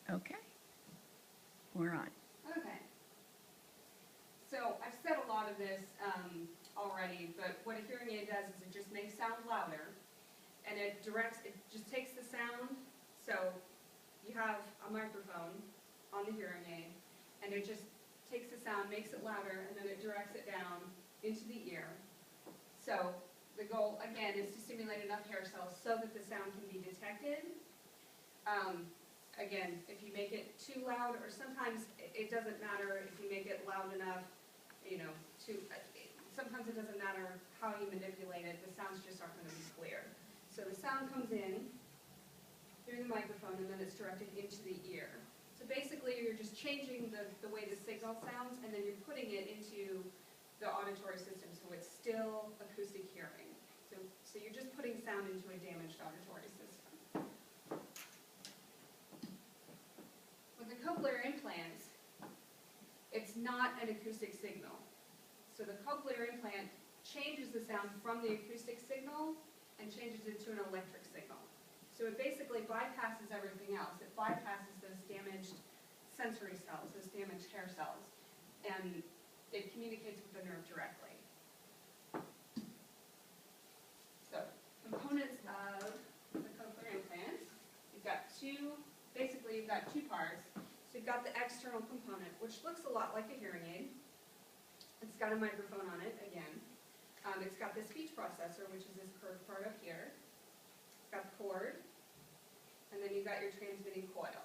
Okay, we're on. Okay. So I've said a lot of this already, but what a hearing aid does is it just makes sound louder, and it just takes the sound. So you have a microphone on the hearing aid, and it just takes the sound, makes it louder, and then it directs it down into the ear. So the goal, again, is to stimulate enough hair cells so that the sound can be detected. Again, if you make it too loud, or sometimes it doesn't matter if you make it loud enough, sometimes it doesn't matter how you manipulate it, the sounds just aren't going to be clear. So the sound comes in through the microphone, and then it's directed into the ear. So basically, you're just changing the way the signal sounds, and then you're putting it into the auditory system, so it's still acoustic hearing. So you're just putting sound into a damaged auditory system. With the cochlear implants, it's not an acoustic signal. So the cochlear implant changes the sound from the acoustic signal and changes it to an electric signal. So it basically bypasses everything else. It bypasses those damaged sensory cells, those damaged hair cells, and it communicates with the nerve directly. So, components of the cochlear implants, you've got two parts. So you've got the external component, which looks a lot like a hearing aid. It's got a microphone on it, again. It's got the speech processor, which is this curved part up here. It's got the cord, and then you've got your transmitting coil.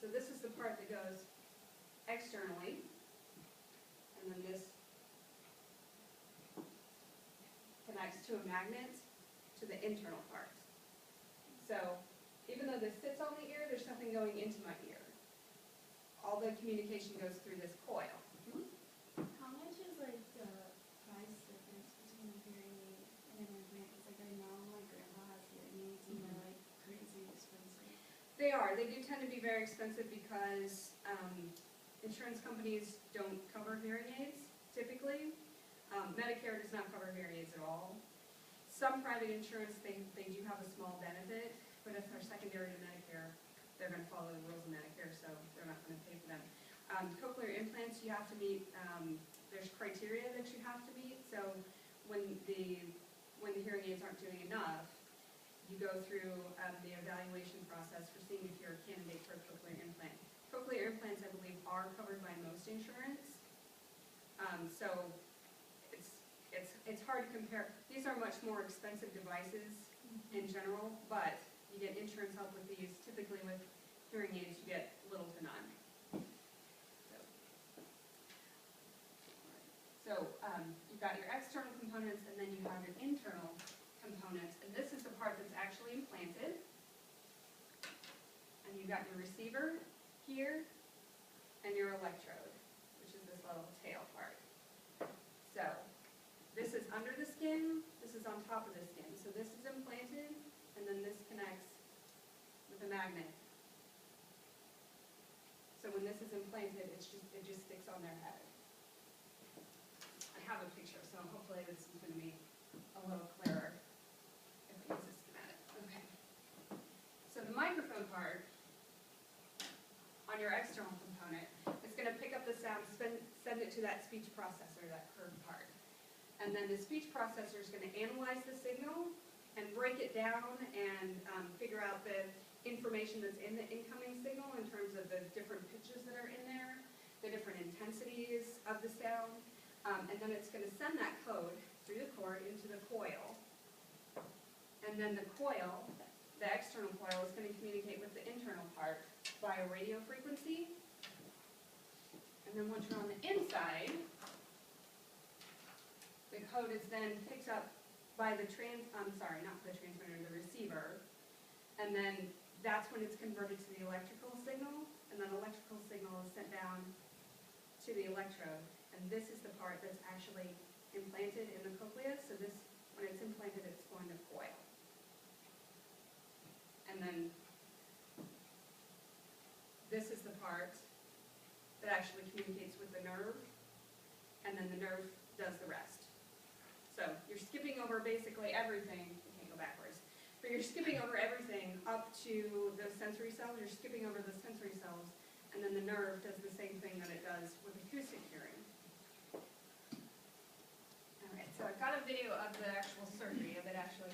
So this is the part that goes externally, and then this connects to a magnet to the internal part. So even though this sits on the ear, there's nothing going into my ear. All the communication goes through this coil. How much is like the price difference between a hearing aid and an implant? It's like I know my grandma has hearing aids and they're like crazy expensive. They are. They do tend to be very expensive because insurance companies don't cover hearing aids typically. Medicare does not cover hearing aids at all. Some private insurance, they do have a small benefit, but if they're secondary to Medicare, they're going to follow the rules of Medicare, so they're not going to pay for them. Cochlear implants, you have to meet, there's criteria that you have to meet, so when the hearing aids aren't doing enough, you go through the evaluation process for seeing if you're a candidate for a cochlear implant. Cochlear implants, I believe, are covered by most insurance, so it's hard to compare. These are much more expensive devices in general, but you get insurance help with these. Typically with hearing aids, you get little to none. So you've got your external components, and then you have your internal components, and this is the part that's actually implanted. And you've got your receiver here, and your electrode, which is this little tail part. So this is under the skin, this is on top of the skin. So this is implanted, and then this connects with a magnet. So when this is implanted, it just sticks on their head. I have a picture, so hopefully this is going to be a little clearer if I use this schematic. Okay. So the microphone part on your external component is going to pick up the sound, send it to that speech processor, that curved part. And then the speech processor is going to analyze the signal and break it down and figure out the information that's in the incoming signal in terms of the different pitches that are in there, the different intensities of the sound, and then it's going to send that code through the cord into the coil. And then the coil, the external coil, is going to communicate with the internal part via radio frequency. And then once you're on the inside, the code is then picked up by the the receiver, and then that's when it's converted to the electrical signal, and then electrical signal is sent down to the electrode, and this is the part that's actually implanted in the cochlea, so this, when it's implanted, it's going to coil. And then this is the part that actually communicates with the nerve, and then the nerve does the rest. So you're skipping over basically everything. You can't go backwards, but you're skipping over everything up to the sensory cells, you're skipping over the sensory cells, and then the nerve does the same thing that it does with acoustic hearing. Alright, so I've got a video of the actual surgery, of it actually